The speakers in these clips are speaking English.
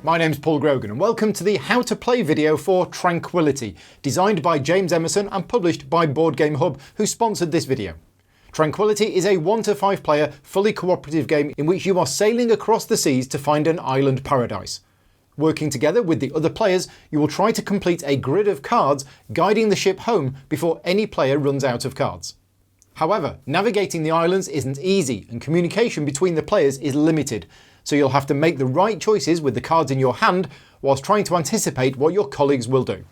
My name's Paul Grogan and welcome to the How to Play video for Tranquility, designed by James Emerson and published by Board Game Hub, who sponsored this video. Tranquility is a 1 to 5 player, fully cooperative game in which you are sailing across the seas to find an island paradise. Working together with the other players, you will try to complete a grid of cards, guiding the ship home before any player runs out of cards. However, navigating the islands isn't easy and communication between the players is limited, so you'll have to make the right choices with the cards in your hand whilst trying to anticipate what your colleagues will do.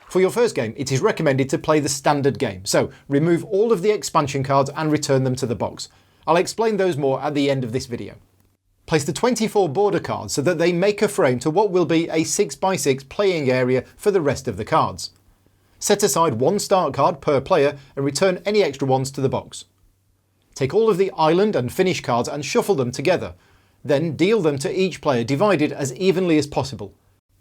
For your first game, it is recommended to play the standard game, so remove all of the expansion cards and return them to the box. I'll explain those more at the end of this video. Place the 24 border cards so that they make a frame to what will be a 6x6 playing area for the rest of the cards. Set aside one start card per player and return any extra ones to the box. Take all of the island and finish cards and shuffle them together. Then deal them to each player divided as evenly as possible.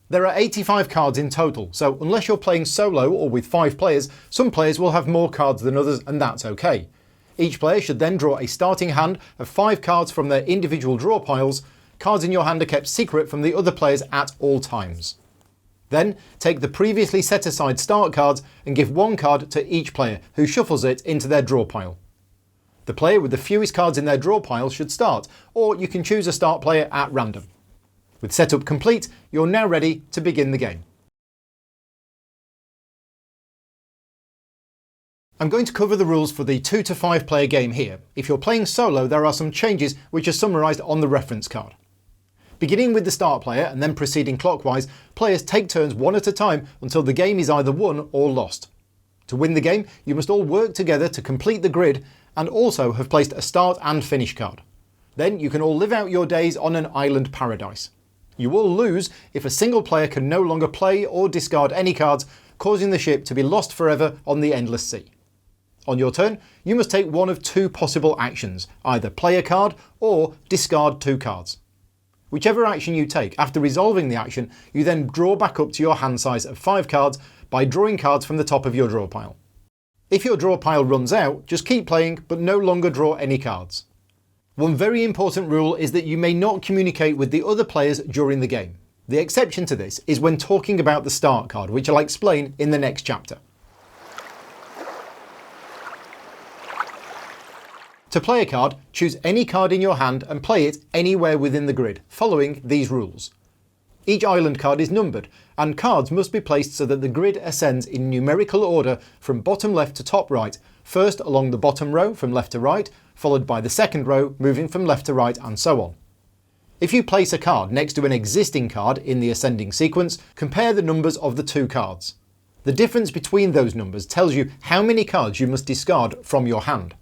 There are 85 cards in total, so unless you're playing solo or with 5 players, some players will have more cards than others, and that's okay. Each player should then draw a starting hand of 5 cards from their individual draw piles. Cards in your hand are kept secret from the other players at all times. Then take the previously set aside start cards and give one card to each player, who shuffles it into their draw pile. The player with the fewest cards in their draw pile should start, or you can choose a start player at random. With setup complete, you're now ready to begin the game. I'm going to cover the rules for the 2 to 5 player game here. If you're playing solo, there are some changes which are summarised on the reference card. Beginning with the start player and then proceeding clockwise, players take turns one at a time until the game is either won or lost. To win the game, you must all work together to complete the grid and also have placed a start and finish card. Then you can all live out your days on an island paradise. You will lose if a single player can no longer play or discard any cards, causing the ship to be lost forever on the endless sea. On your turn, you must take one of 2 possible actions, either play a card or discard 2 cards. Whichever action you take, after resolving the action, you then draw back up to your hand size of 5 cards by drawing cards from the top of your draw pile. If your draw pile runs out, just keep playing but no longer draw any cards. One very important rule is that you may not communicate with the other players during the game. The exception to this is when talking about the start card, which I'll explain in the next chapter. To play a card, choose any card in your hand and play it anywhere within the grid, following these rules. Each island card is numbered, and cards must be placed so that the grid ascends in numerical order from bottom left to top right, first along the bottom row from left to right, followed by the second row moving from left to right, and so on. If you place a card next to an existing card in the ascending sequence, compare the numbers of the 2 cards. The difference between those numbers tells you how many cards you must discard from your hand.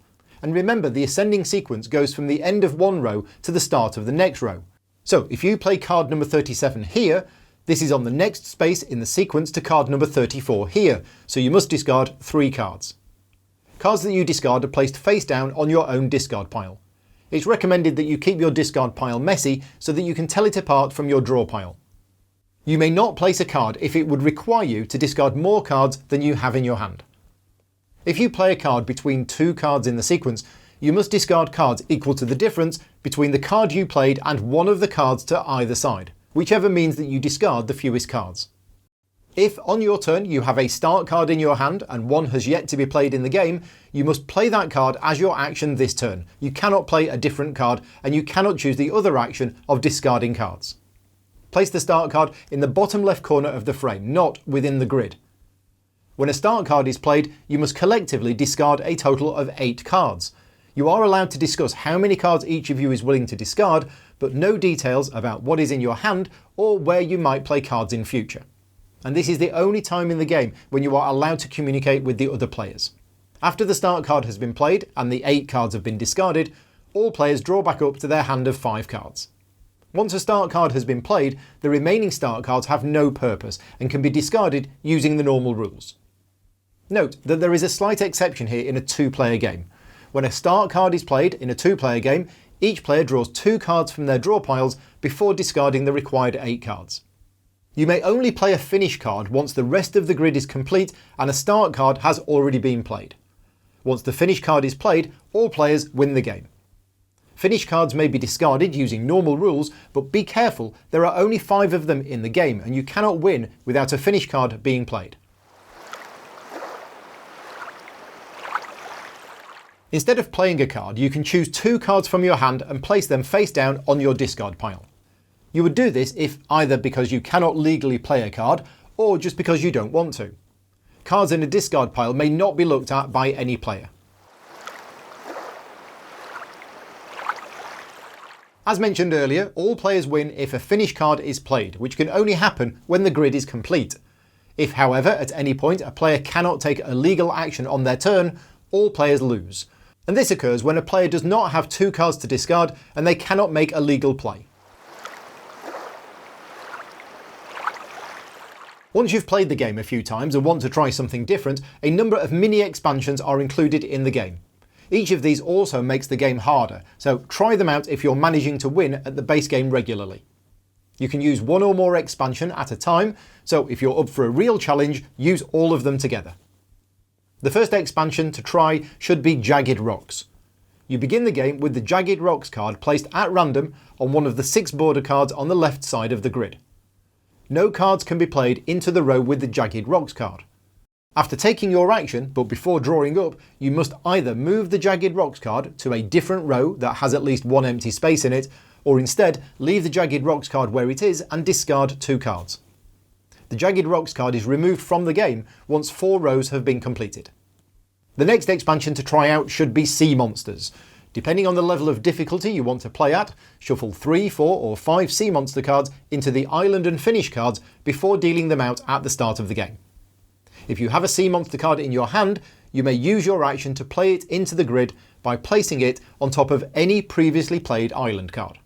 And remember, the ascending sequence goes from the end of one row to the start of the next row. So if you play card number 37 here, this is on the next space in the sequence to card number 34 here, so you must discard 3 cards. Cards that you discard are placed face down on your own discard pile. It's recommended that you keep your discard pile messy so that you can tell it apart from your draw pile. You may not place a card if it would require you to discard more cards than you have in your hand. If you play a card between 2 cards in the sequence, you must discard cards equal to the difference between the card you played and one of the cards to either side, whichever means that you discard the fewest cards. If on your turn you have a start card in your hand and one has yet to be played in the game, you must play that card as your action this turn. You cannot play a different card and you cannot choose the other action of discarding cards. Place the start card in the bottom left corner of the frame, not within the grid. When a start card is played, you must collectively discard a total of 8 cards. You are allowed to discuss how many cards each of you is willing to discard, but no details about what is in your hand or where you might play cards in future. And this is the only time in the game when you are allowed to communicate with the other players. After the start card has been played and the 8 cards have been discarded, all players draw back up to their hand of 5 cards. Once a start card has been played, the remaining start cards have no purpose and can be discarded using the normal rules. Note that there is a slight exception here in a 2-player game. When a start card is played in a 2-player game, each player draws 2 cards from their draw piles before discarding the required 8 cards. You may only play a finish card once the rest of the grid is complete and a start card has already been played. Once the finish card is played, all players win the game. Finish cards may be discarded using normal rules, but be careful, there are only 5 of them in the game and you cannot win without a finish card being played. Instead of playing a card, you can choose 2 cards from your hand and place them face down on your discard pile. You would do this if either because you cannot legally play a card, or just because you don't want to. Cards in a discard pile may not be looked at by any player. As mentioned earlier, all players win if a finish card is played, which can only happen when the grid is complete. If, however, at any point a player cannot take a legal action on their turn, all players lose. And this occurs when a player does not have 2 cards to discard and they cannot make a legal play. Once you've played the game a few times and want to try something different, a number of mini expansions are included in the game. Each of these also makes the game harder, so try them out if you're managing to win at the base game regularly. You can use 1 or more expansion at a time, so if you're up for a real challenge, use all of them together. The first expansion to try should be Jagged Rocks. You begin the game with the Jagged Rocks card placed at random on one of the 6 border cards on the left side of the grid. No cards can be played into the row with the Jagged Rocks card. After taking your action, but before drawing up, you must either move the Jagged Rocks card to a different row that has at least 1 empty space in it, or instead leave the Jagged Rocks card where it is and discard 2 cards. The Jagged Rocks card is removed from the game once 4 rows have been completed. The next expansion to try out should be Sea Monsters. Depending on the level of difficulty you want to play at, shuffle 3, 4 or 5 Sea Monster cards into the Island and Finish cards before dealing them out at the start of the game. If you have a Sea Monster card in your hand, you may use your action to play it into the grid by placing it on top of any previously played island card.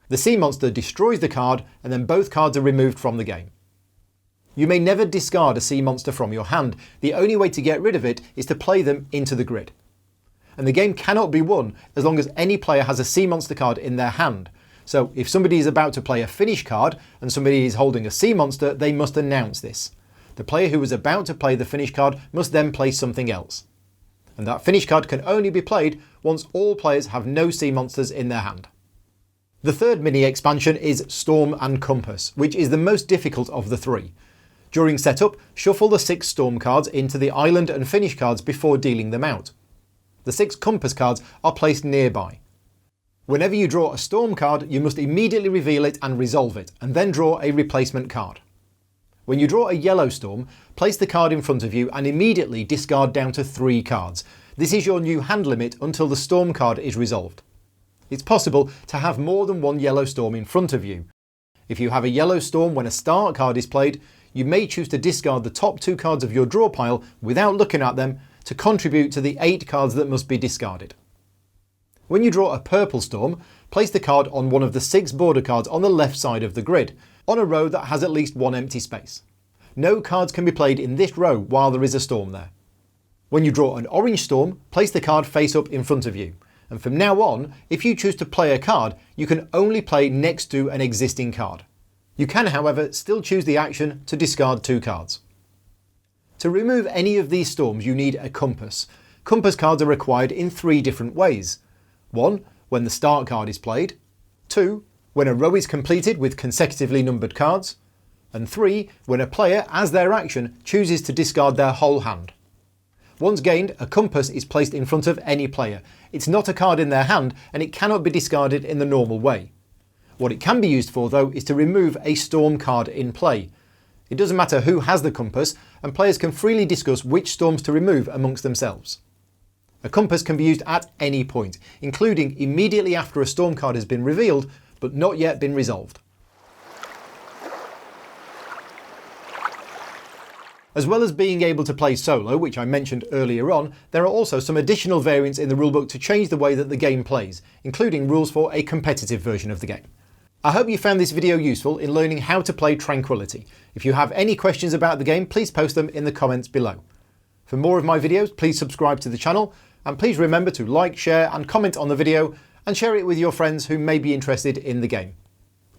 The Sea Monster destroys the card and then both cards are removed from the game. You may never discard a Sea Monster from your hand. The only way to get rid of it is to play them into the grid. And the game cannot be won as long as any player has a Sea Monster card in their hand. So if somebody is about to play a finish card and somebody is holding a Sea Monster, they must announce this. The player who is about to play the finish card must then play something else. And that finish card can only be played once all players have no Sea Monsters in their hand. The third mini expansion is Storm and Compass, which is the most difficult of the 3. During setup, shuffle the 6 Storm cards into the Island and Finish cards before dealing them out. The 6 Compass cards are placed nearby. Whenever you draw a Storm card, you must immediately reveal it and resolve it, and then draw a replacement card. When you draw a yellow Storm, place the card in front of you and immediately discard down to 3 cards. This is your new hand limit until the Storm card is resolved. It's possible to have more than 1 yellow Storm in front of you. If you have a yellow Storm when a start card is played, you may choose to discard the top 2 cards of your draw pile without looking at them to contribute to the 8 cards that must be discarded. When you draw a purple Storm, place the card on one of the 6 border cards on the left side of the grid, on a row that has at least 1 empty space. No cards can be played in this row while there is a Storm there. When you draw an orange Storm, place the card face up in front of you. And from now on, if you choose to play a card, you can only play next to an existing card. You can, however, still choose the action to discard 2 cards. To remove any of these Storms, you need a Compass. Compass cards are required in 3 different ways. 1. When the start card is played. 2. When a row is completed with consecutively numbered cards. And 3. When a player, as their action, chooses to discard their whole hand. Once gained, a Compass is placed in front of any player. It's not a card in their hand and it cannot be discarded in the normal way. What it can be used for, though, is to remove a Storm card in play. It doesn't matter who has the Compass, and players can freely discuss which Storms to remove amongst themselves. A Compass can be used at any point, including immediately after a Storm card has been revealed, but not yet been resolved. As well as being able to play solo, which I mentioned earlier on, there are also some additional variants in the rulebook to change the way that the game plays, including rules for a competitive version of the game. I hope you found this video useful in learning how to play Tranquility. If you have any questions about the game, please post them in the comments below. For more of my videos, please subscribe to the channel, and please remember to like, share and comment on the video, and share it with your friends who may be interested in the game.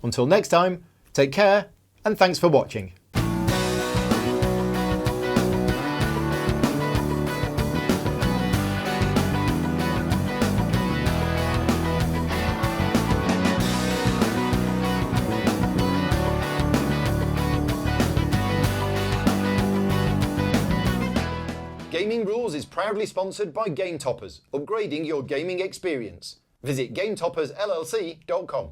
Until next time, take care, and thanks for watching. Rules is proudly sponsored by Game Toppers, upgrading your gaming experience. Visit GameToppersLLC.com.